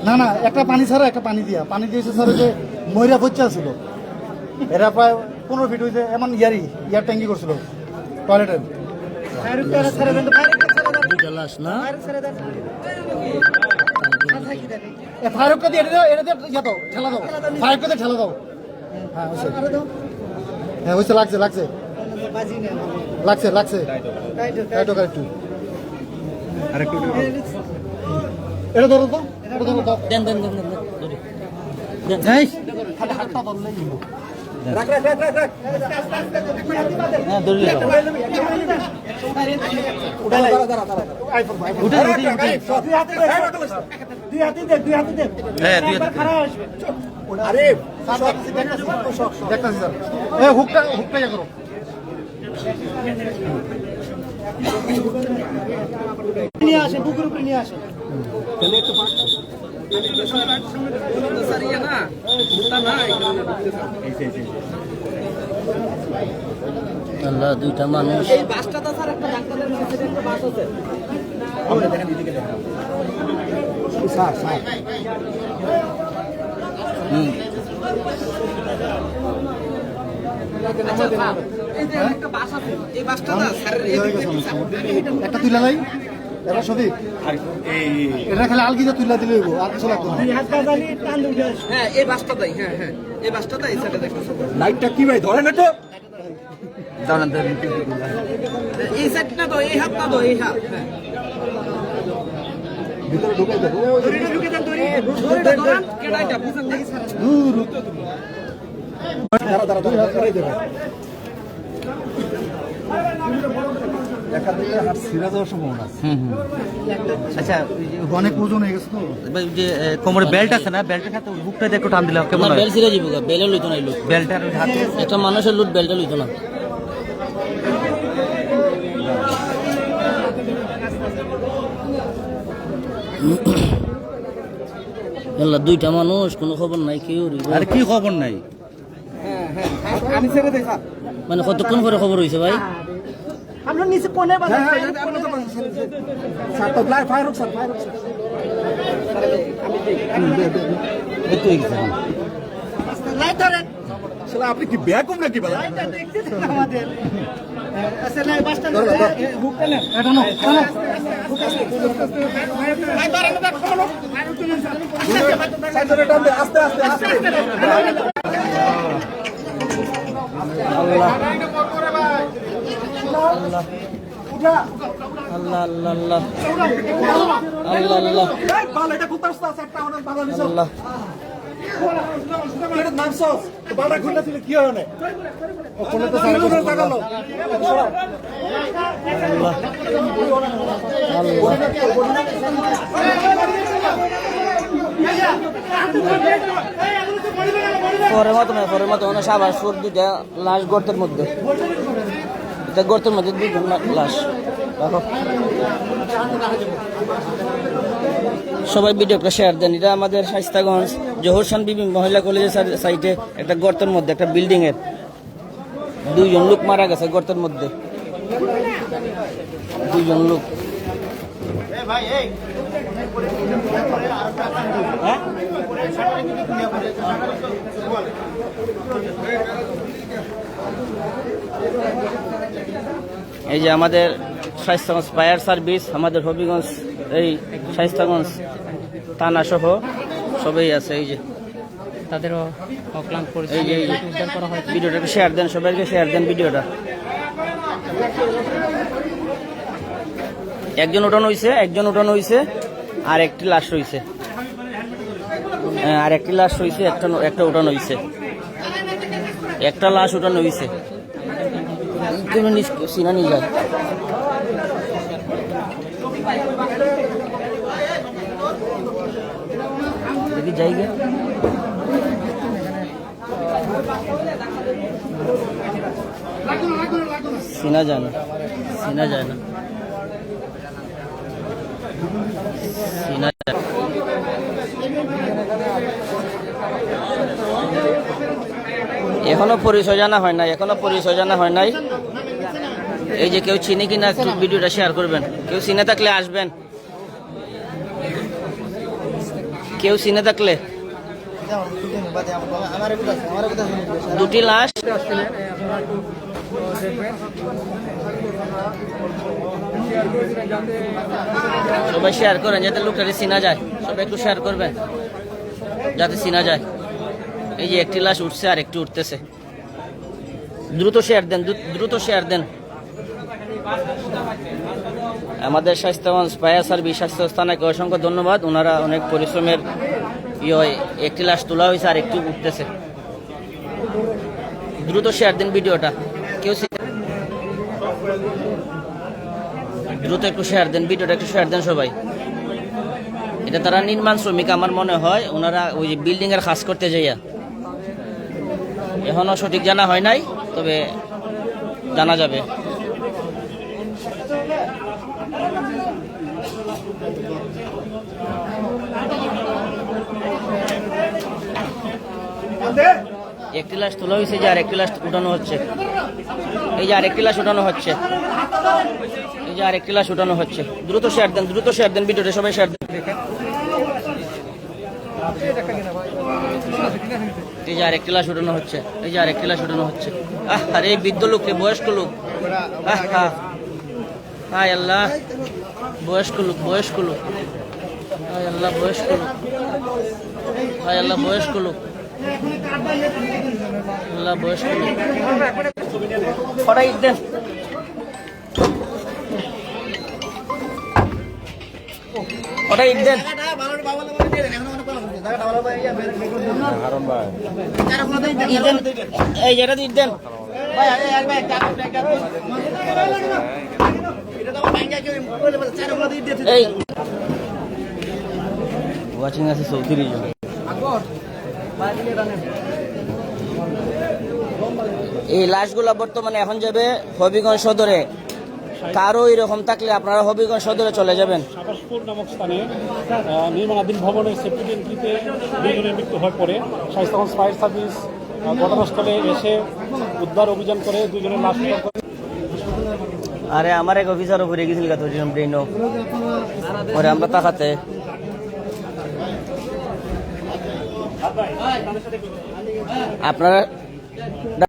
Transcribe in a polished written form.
না না, একটা পানি ছাড়া একটা পানি দিয়েছে স্যার। যে ময়রা পচ্চা ছিল, এরা প্রায় 15 ফিট হয়েছে, এমন ইয়ার ট্যাঙ্কি করছিল টয়লেটের। ফারুককে দিয়ে এটা ঠেলা দাও, ফারুককে দিয়ে ঠেলা দাও। হ্যাঁ হ্যাঁ হয়েছে, লাগছে লাগছে লাগছে লাগছে একটু এটা ধরো তো, এটা ধরো দাও। দেন দেন দেন দেন দেন। হাতটা ধরলেই হলো। রাখ রাখ রাখ রাখ রাখ। হ্যাঁ ধরলে দাও। উঠা দাঁড়া দাঁড়া দাঁড়া। আইফোন ভাই উঠে উঠে উঠে। দুই হাতে দে, দুই হাতে দে, দুই হাতে দে। হ্যাঁ দুই হাতে। আরে দেখতাছি স্যার। এই হুকটা ইয়া করো। নিয়ে আসেন, বুকের উপরে নিয়ে আসেন। তাহলে একটু আল্লাহ, দুইটা মানুষ। এই বাসটা তো স্যার একটা ডাক্তারের কাছে একটা বাস আছে। আমরা দেখেন দিকে দেখেন। Sir sir. এই যে একটা বাস আছে, এই বাসটা না স্যারের একটা তুইলা নাই এবার সবই এটা খালি আলগিতে তুইলা দিলে হইব, আর কিছু লাগবে না। হ্যাঁ এই বাসটা তাই, হ্যাঁ হ্যাঁ এই বাসটা তাই স্যার দেখো। লাইটটা কি ভাই ধরে না তো? দাঁড়ান দাঁড়ান। এই সাইড না তো, এই হাত না তো, এই হাত। হ্যাঁ ভিতরে ঢুকাই দেবো। দড়িটা ঢুকে দেন, দড়িটা ধরান, কেডাইটা বুঝেন না স্যার। দাঁড়া দাঁড়া দাঁড়া করে দেবে। দেখা দিলে হাত ছিঁড়ে যাওয়ার সম্ভাবনা আছে। আচ্ছা, অনেক ওজন হয়ে গেছে তো। যে কোমরে বেল্ট আছে না, বেল্টের সাথে বুকটা দিয়ে একটু টান দিলে কেমন হয়? বেল ছিঁড়ে দিব, বেলে লইতো না এই লোক। বেল্টের হাতে একটা মানুষের লুট বেলটা লইতো না। আল্লাহ, দুইটা মানুষ, কোনো খবর নাই কেউ। আরে কি খবর নাই? হ্যাঁ হ্যাঁ আমি ছেড়ে দেই স্যার। মানে কতক্ষণ পরে খবর হয়েছে ভাই? আমরা নিচে কোণে বাসা। স্যার তো ফায়ার হোক স্যার, ফায়ার হোক স্যার। এতো হয়ে গেছে। লাইট ধরেন। আসলে আপনি কি ব্যাকম নাকি বলা? লাইটটা দেখতে দেন আমাদের। আসলে বাসটা হুকটা না। এটা নো চলো। লাইট ধরেন না, খোলো। সাইড ধরে টান দে, আস্তে আস্তে আস্তে। আল্লাহ আল্লাহ আল্লাহ আল্লাহ আল্লাহ আল্লাহ এই বাল এটা কোথাও আছে একটা অনেক ভালো নিছো। আল্লাহ এটা নামছস তো বালটা খুলে দিলে কি হয় না? ও খুলে তো সারা করে লাগালো। পরের মতো মানে সাবার সুর দুইটা লাশ গর্তের মধ্যে, এটা গর্তের মধ্যে দুইজন লাশ। দেখো সবাই ভিডিওটা শেয়ার দেন। এটা আমাদের শাইস্তাগঞ্জ জোহরশান বিবি মহিলা কলেজের সাইটে একটা গর্তের মধ্যে, একটা বিল্ডিং এর দুইজন লোক মারা গেছে গর্তের মধ্যে, দুইজন লোক। এই যে আমাদের শাইস্তাগঞ্জ ফায়ার সার্ভিস, আমাদের হবিগঞ্জ, এই শাইস্তাগঞ্জ থানা সহ সবাই আছে। এই যে তাদেরও অক্লান্ত এই যে উদ্ধার করা হয়। ভিডিওটাকে শেয়ার দেন, সবাইকে শেয়ার দেন ভিডিওটা। একজন উঠানো হয়েছে আর একটি লাশ রয়েছে, আর একটি লাশ রয়েছে, একটা উঠানো হয়েছে, একটা লাশ উঠানো হয়েছে। তুমি সিনা নিয়ে যায় দেখি জায়গা সিনা যায় না, সিনা যায় না, সিনা যায়। এখনো পরিচয় জানা হয় নাই, এই যে কেউ চিনি কিনা একটু ভিডিওটা শেয়ার করবেন, কেউ চিনে থাকলে আসবেন। কেউ চিনে থাকলে দুটি লাশ সবাই শেয়ার করেন যাতে লোকটাকে চিনা যায়, সবাই একটু শেয়ার করবেন যাতে চিনা যায়। এই যে একটি লাশ উঠছে আর একটি উঠতেছে, দ্রুত শেয়ার দেন, দ্রুত শেয়ার দেন। আমাদের স্বাস্থ্যগঞ্জ ফায়ার সার্ভিস স্বাস্থ্য স্থানাকে অসংখ্য ধন্যবাদ, ওনারা অনেক পরিশ্রমের একটি লাশ তোলা হয়েছে আর একটি উঠতেছে। দ্রুত শেয়ার দেন ভিডিওটা, কেউ দ্রুত একটু শেয়ার দেন ভিডিওটা, একটু শেয়ার দেন সবাই। এটা তারা নির্মাণ শ্রমিক আমার মনে হয়, ওনারা ওই যে বিল্ডিং এর কাজ করতে যাইয়া, এখনো সঠিক জানা হয় নাই, তবে জানা যাবে। একটি লাশ তোলা হয়েছে, যে আর একটি লাশ উঠানো হচ্ছে। এই যে আরেকটি লাশ উঠানো হচ্ছে, এই যে আরেকটি লাশ উঠানো হচ্ছে। দ্রুত শেয়ার দেন, দ্রুত শেয়ার দেন ভিডিওটা, সবাই শেয়ার দেন। এই যে আরেকটি লাশ উঠানো হচ্ছে, এই যে আরেকটি লাশ উঠানো হচ্ছে। আরে বৃদ্ধ লোক রে, বয়স্ক লোক, হায় আল্লাহ, বয়স্ক লোক, বয়স্ক লোক, হায় আল্লাহ, বয়স্ক লোক, হায় আল্লাহ, বয়স্ক লোক, আল্লাহ, বয়স্ক লোক। ফটাই দেন, ফটাই দেন। এই যেটা দিয়ে দেন, ওয়াচিং আছে 34 জন। এই লাশগুলা বর্তমানে এখন যাবে হবিগঞ্জ সদরে। কারো এরকম থাকলে আপনারা হবিগঞ্জ সদরে চলে যাবেন। সাবাসপুর নামক স্থানে নির্মাণাধীন ভবনের সেফটি ট্যাঙ্কিতে দুইজনের মৃত্যু হয়ে পড়ে স্বাস্থ্যগঞ্জ ফায়ার সার্ভিস ঘটনাস্থলে এসে উদ্ধার অভিযান করে দুজনের লাশ উদ্ধার করে। আরে আমার এক অফিসার উপরে গেছিল কত ব্রেন ওরে আমরা তাকাতে আপনারা